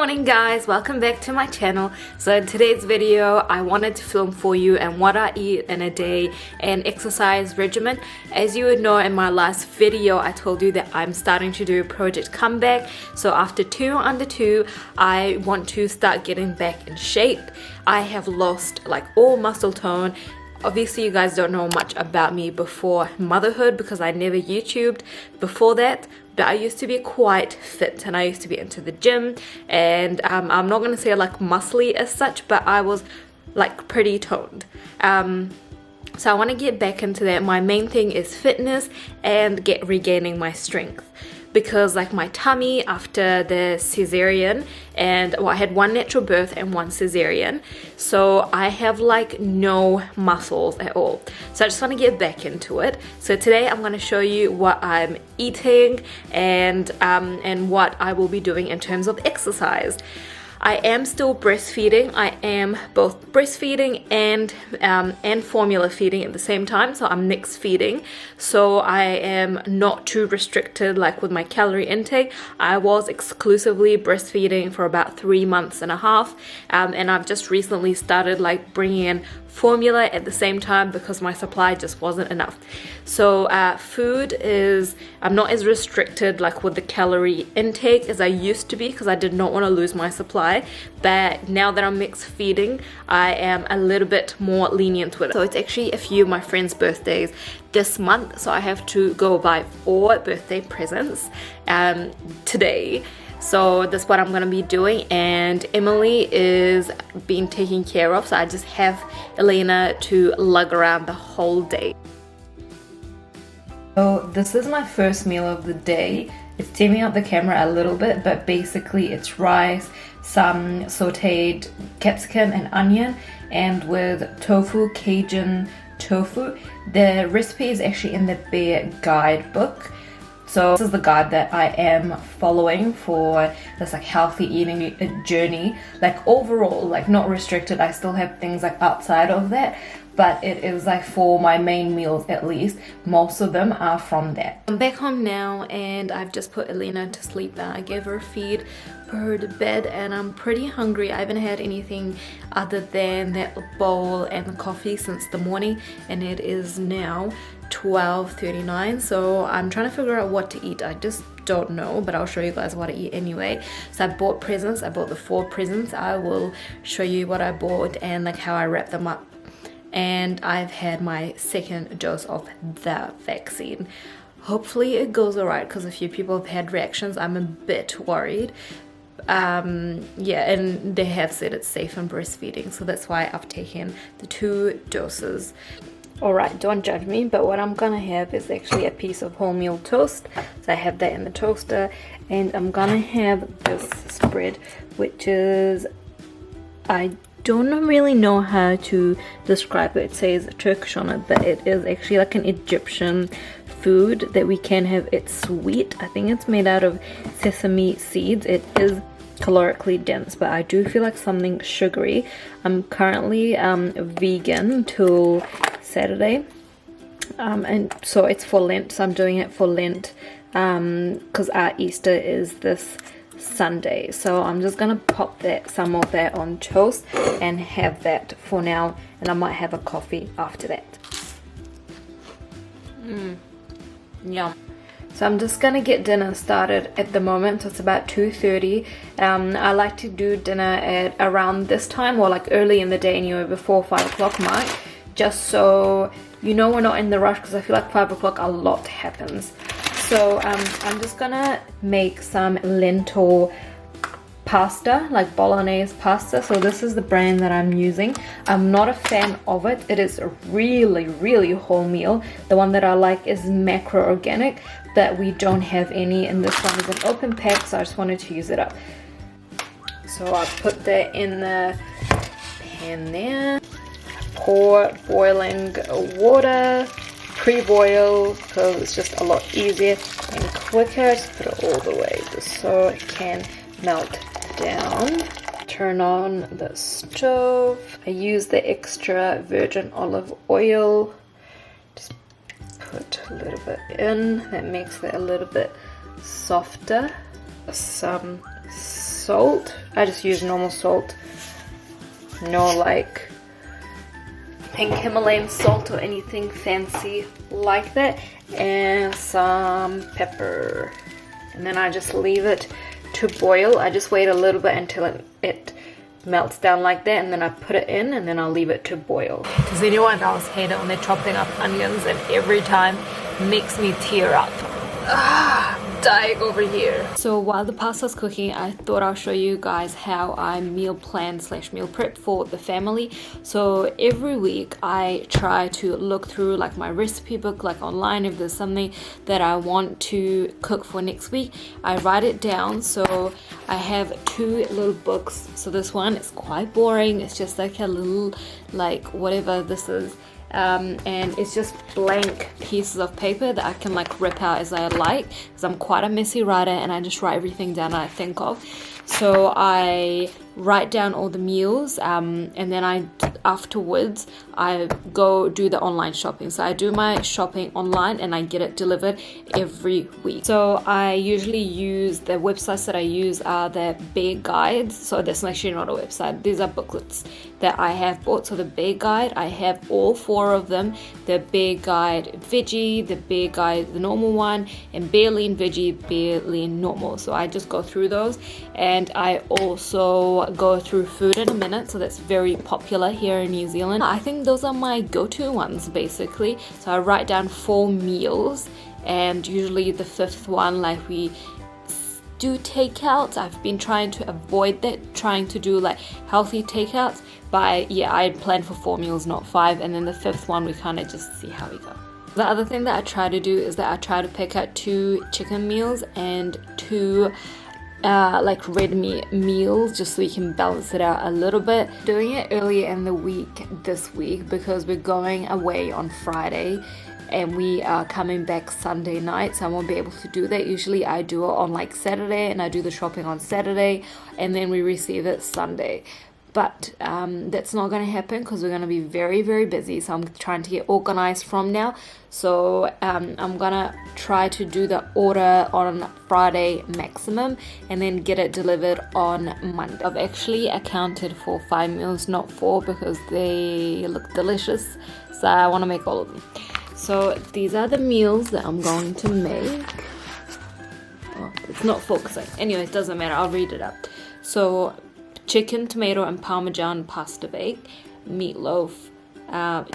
morning guys, welcome back to my channel. So in today's video I wanted to film for you and what I eat in a day and exercise regimen. As you would know, in my last video I told you that I'm starting to do Project Comeback. So after 2 under 2 I want to start getting back in shape. I have lost like all muscle tone. Obviously you guys don't know much about me before motherhood because I never YouTubed before that, but I used to be quite fit and I used to be into the gym, and I'm not going to say like muscly as such, but I was like pretty toned. So I want to get back into that. My main thing is fitness and regaining my strength, because like my tummy after the cesarean, and well, I had 1 natural birth and 1 cesarean, so I have like no muscles at all. So I just want to get back into it. So today I'm going to show you what I'm eating and what I will be doing in terms of exercise. I am still breastfeeding. I am both breastfeeding and formula feeding at the same time, so I'm mixed feeding. So I am not too restricted like with my calorie intake. I was exclusively breastfeeding for about 3 months and a half, and I've just recently started like bringing in formula at the same time because my supply just wasn't enough. So food is, I'm not as restricted like with the calorie intake as I used to be because I did not want to lose my supply, but now that I'm mixed feeding I am a little bit more lenient with it. So it's actually a few of my friends' birthdays this month, so I have to go buy 4 birthday presents today. So that's what I'm going to be doing, and Emily is being taken care of, so I just have Elena to lug around the whole day. So this is my first meal of the day. It's teaming up the camera a little bit, but basically it's rice, some sauteed capsicum and onion, and with tofu, Cajun tofu. The recipe is actually in the Bear guidebook. So this is the guide that I am following for this like healthy eating journey. Like overall, like not restricted, I still have things like outside of that, but it is like for my main meals at least, most of them are from that. I'm back home now and I've just put Elena to sleep. I gave her a feed, put her to bed, and I'm pretty hungry. I haven't had anything other than that bowl and the coffee since the morning, and it is now 12:39, so I'm trying to figure out what to eat. I just don't know, but I'll show you guys what I eat anyway. So I bought presents. I bought the 4 presents. I will show you what I bought and like how I wrap them up. And I've had my 2nd dose of the vaccine. Hopefully it goes alright because a few people have had reactions. I'm a bit worried. Yeah, and they have said it's safe in breastfeeding, so that's why I've taken the 2 doses. Alright, don't judge me, but what I'm gonna have is actually a piece of wholemeal toast. So I have that in the toaster, and I'm gonna have this spread, which is, I don't really know how to describe it. It says Turkish on it, but it is actually like an Egyptian food that we can have. It's sweet. I think it's made out of sesame seeds. It is calorically dense, but I do feel like something sugary. I'm currently vegan till Saturday, and so it's for Lent, so I'm doing it for Lent because our Easter is this Sunday. So I'm just gonna pop some of that on toast and have that for now, and I might have a coffee after that. Yum. So I'm just gonna get dinner started at the moment. So it's about 2:30. I like to do dinner at around this time, or like early in the day anyway, before 5 o'clock mark, just so you know we're not in the rush, because I feel like 5 o'clock a lot happens. So I'm just gonna make some lentil pasta, like Bolognese pasta. So this is the brand that I'm using. I'm not a fan of it. It is really wholemeal. The one that I like is macro organic, but we don't have any, and this one is an open pack, so I just wanted to use it up. So I'll put that in the pan there. Pour boiling water, pre-boil, because it's just a lot easier and quicker. Just put it all the way just so it can melt down. Turn on the stove. I use the extra virgin olive oil. Just put a little bit in. That makes it a little bit softer. Some salt. I just use normal salt, no like pink Himalayan salt or anything fancy like that, and some pepper. And then I just leave it to boil. I just wait a little bit until it melts down like that, and then I put it in, and then I'll leave it to boil. Does anyone else hate it when they're chopping up onions, and every time makes me tear up? Dying over here. So while the pasta's cooking, I thought I'll show you guys how I meal plan / meal prep for the family. So every week I try to look through like my recipe book, like online, if there's something that I want to cook for next week, I write it down. So I have 2 little books. So this one is quite boring, it's just like a little like whatever this is, and it's just blank pieces of paper that I can like rip out as I like, because I'm quite a messy writer and I just write everything down I think of. So I write down all the meals, and then afterwards I go do the online shopping. So I do my shopping online and I get it delivered every week. So I usually use, the websites that I use are the Bear Guides. So that's actually not a website, these are booklets that I have bought. So the Bear Guide, I have all 4 of them: the Bear Guide Veggie, the Bear Guide the normal one, and Bear Lean Veggie, Bear Lean Normal. So I just go through those, and I also go through Food in a Minute. So that's very popular here in New Zealand. I think those are my go-to ones basically. So I write down 4 meals, and usually the 5th one, like we do takeouts. I've been trying to avoid that, trying to do like healthy takeouts, but I plan for 4 meals, not 5, and then the 5th one we kind of just see how we go. The other thing that I try to do is that I try to pick out 2 chicken meals and 2 like red meat meals, just so we can balance it out a little bit. Doing it earlier in the week this week because we're going away on Friday and we are coming back Sunday night, so I won't be able to do that. Usually I do it on like Saturday, and I do the shopping on Saturday, and then we receive it Sunday. But that's not going to happen because we're going to be very, very busy. So I'm trying to get organized from now. So I'm going to try to do the order on Friday maximum, and then get it delivered on Monday. I've actually accounted for 5 meals, not 4, because they look delicious. So I want to make all of them. So these are the meals that I'm going to make. Oh, it's not focusing. Anyway, it doesn't matter. I'll read it up. So chicken, tomato, and parmesan pasta bake, meatloaf,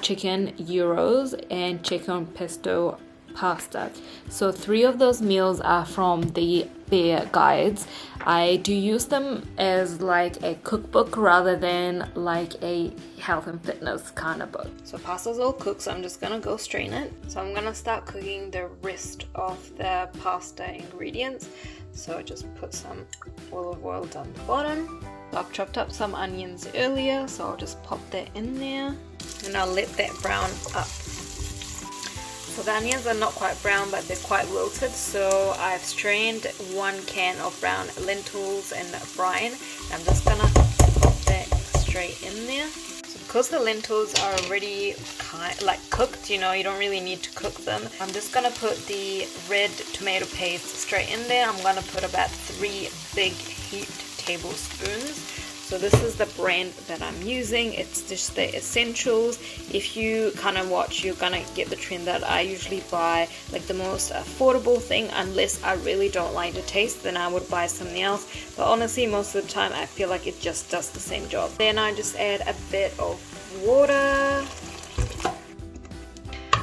chicken gyros, and chicken pesto pasta. So 3 of those meals are from the Bear Guides. I do use them as like a cookbook rather than like a health and fitness kind of book. So pasta's all cooked, so I'm just gonna go strain it. So I'm gonna start cooking the rest of the pasta ingredients. So just put some olive oil down the bottom. I've chopped up some onions earlier, so I'll just pop that in there, and I'll let that brown up. So the onions are not quite brown, but they're quite wilted. So I've strained 1 can of brown lentils and brine. I'm just gonna pop that straight in there. So because the lentils are already like cooked, you don't really need to cook them. I'm just gonna put the red tomato paste straight in there. I'm gonna put about 3 big heaped tablespoons. So this is the brand that I'm using. It's just the essentials. If you kind of watch, you're gonna get the trend that I usually buy like the most affordable thing, unless I really don't like the taste, then I would buy something else. But honestly, most of the time I feel like it just does the same job. Then I just add a bit of water.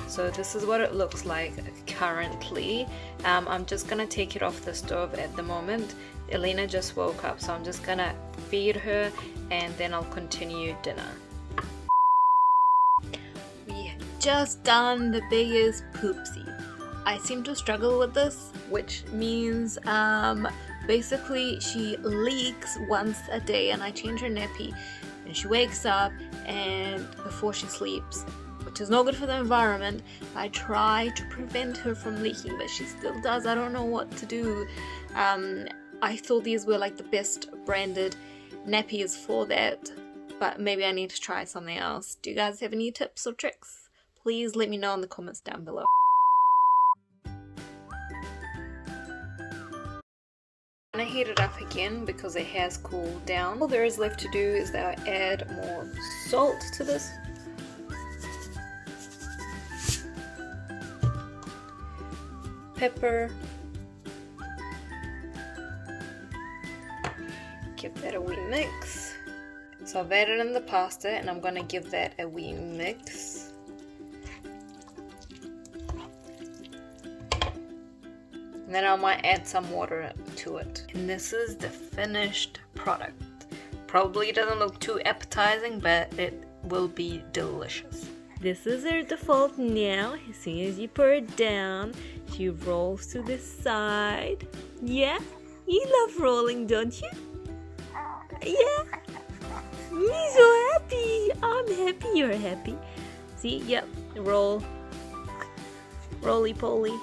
So this is what it looks like currently. I'm just gonna take it off the stove at the moment. Elena just woke up, so I'm just gonna feed her and then I'll continue dinner. We have just done the biggest poopsie. I seem to struggle with this, which means basically she leaks once a day, and I change her nappy and she wakes up and before she sleeps, which is not good for the environment. I try to prevent her from leaking, but she still does. I don't know what to do. I thought these were like the best branded nappies for that, but maybe I need to try something else. Do you guys have any tips or tricks? Please let me know in the comments down below. I'm gonna heat it up again because it has cooled down. All there is left to do is that I add more salt to this. Pepper. Give that a wee mix. So I've added in the pasta and I'm gonna give that a wee mix. And then I might add some water to it. And this is the finished product. Probably doesn't look too appetizing, but it will be delicious. This is her default now. As soon as you pour it down, she rolls to the side. Yeah? You love rolling, don't you? Yeah? Me so happy. I'm happy you're happy. See? Yep. Roll. Roly-poly.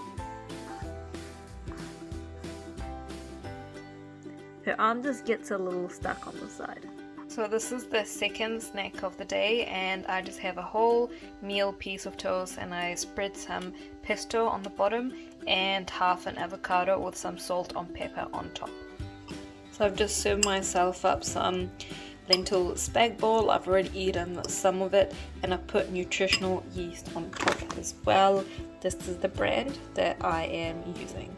Her arm just gets a little stuck on the side. So this is the second snack of the day, and I just have a whole meal piece of toast and I spread some pesto on the bottom and half an avocado with some salt and pepper on top. So I've just served myself up some lentil spag bol. I've already eaten some of it and I put nutritional yeast on top as well. This is the brand that I am using.